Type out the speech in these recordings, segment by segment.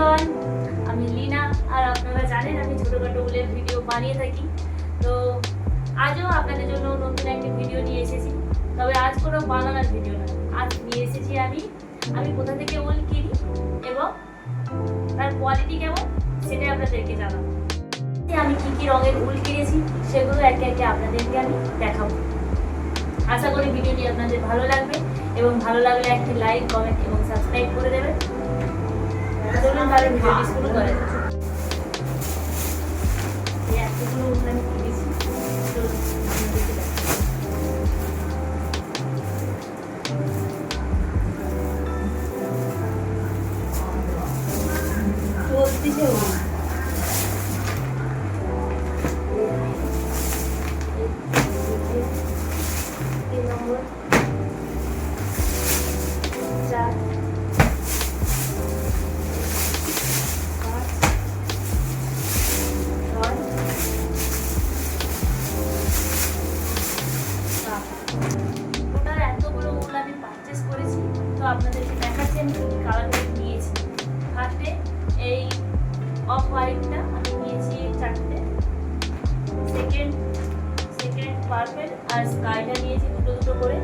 Everyone, আমি লীনা। আর আপনারা জানেন আমি ছোটোখাটো উলের ভিডিও বানিয়ে থাকি। তো আজও আপনাদের জন্য নতুন একটি ভিডিও নিয়ে এসেছি। তবে আজ কোনো বানানোর ভিডিও না, আজ নিয়ে এসেছি আমি কোথা থেকে উল কিনি এবং তার কোয়ালিটি কেমন সেটাই আপনাদেরকে জানাবো। আমি কী কী রঙের উল কিনেছি সেগুলো একে একে আপনাদেরকে আমি দেখাবো। আশা করি ভিডিওটি আপনাদের ভালো লাগবে এবং ভালো লাগলে একটি লাইক, কমেন্ট এবং সাবস্ক্রাইব করে দেবেন। চলুন তাহলে ভিডিওটি শুরু করা যাক। এই এতগুলো উল আমি কিনেছি, চলুন আপনাদেরকে দেখাই। চলতিছে উল। আপনাদেরকে দেখাচ্ছি আমি কি কালার নিয়েছি। ফার্স্টে এই অফ হোয়াইটটা আমি নিয়েছি 4টে, সেকেন্ড পার্পল আর স্কাইটা নিয়েছি দুটো করে,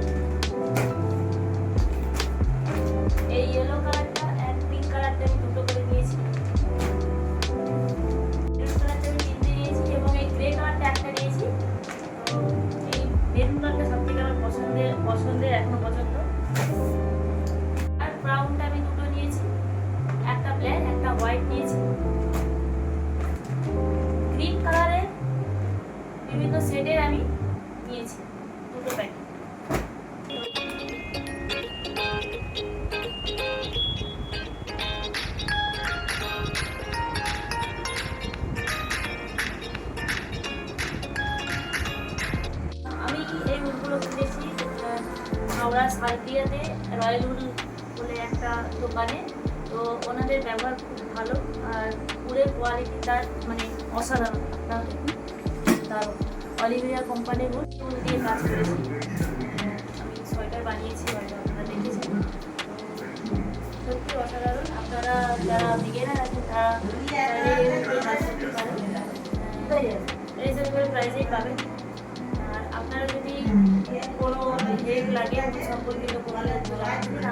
এই ইয়েলো কালারটা আর পিঙ্ক কালারটা আমি দুটো করে নিয়েছি, মেরুন কালারটা আমি 3টে নিয়েছি এবং এই গ্রে কালারটা একটা নিয়েছি। তো এই মেরুন কালারটা সবথেকে আমার পছন্দের এখনো পছন্দ। ব্রাউনটা আমি দুটো নিয়েছি, একটা ব্ল্যাক একটা হোয়াইট নিয়েছি। গ্রিন কালারের বিভিন্ন শেডের আমি নিয়েছি দুটো প্যাকেট। আমি এই উলগুলো কিনেছি হাওড়া সালটিয়াতে রয়্যাল উল বলে একটা দোকানে। তো ওনাদের ব্যবহার খুব ভালো আর উলের কোয়ালিটি তার মানে অসাধারণ, দারুণ। অলিভিয়া কোম্পানির উল দিয়ে কাজ করেছি। আমি সোয়েটার বানিয়েছি, হয়তো আপনারা দেখেছেন, সত্যি অসাধারণ। আপনারা যারা বিগিনার আছেন তারা কাজ করতে পারেন, রিজনেবল প্রাইসেই পাবেন। আর আপনারা যদি কোনো হেল্প লাগে উল সম্পর্কিত কোনো তাহলে আপনারা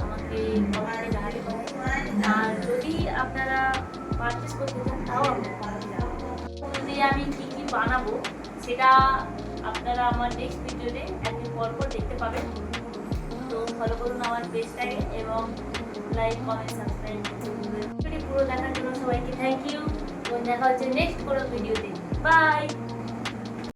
আমাকে কমেন্টে জানাতে পারেন। আর যদি আপনারা পারচেস করতে চান তাও উল দিয়ে আমি কী কী বানাবো সেটা আপনারা আমার নেক্সট ভিডিওতে একদিন পরপর দেখতে পাবেন। তো ফলো করুন আমার পেজটাকে এবং লাইক, কমেন্ট, সাবস্ক্রাইব ভিডিওটি পুরো দেখার জন্য সবাইকে থ্যাংক ইউ। তো দেখা হচ্ছে নেক্সট কোনো ভিডিওতে। বাই।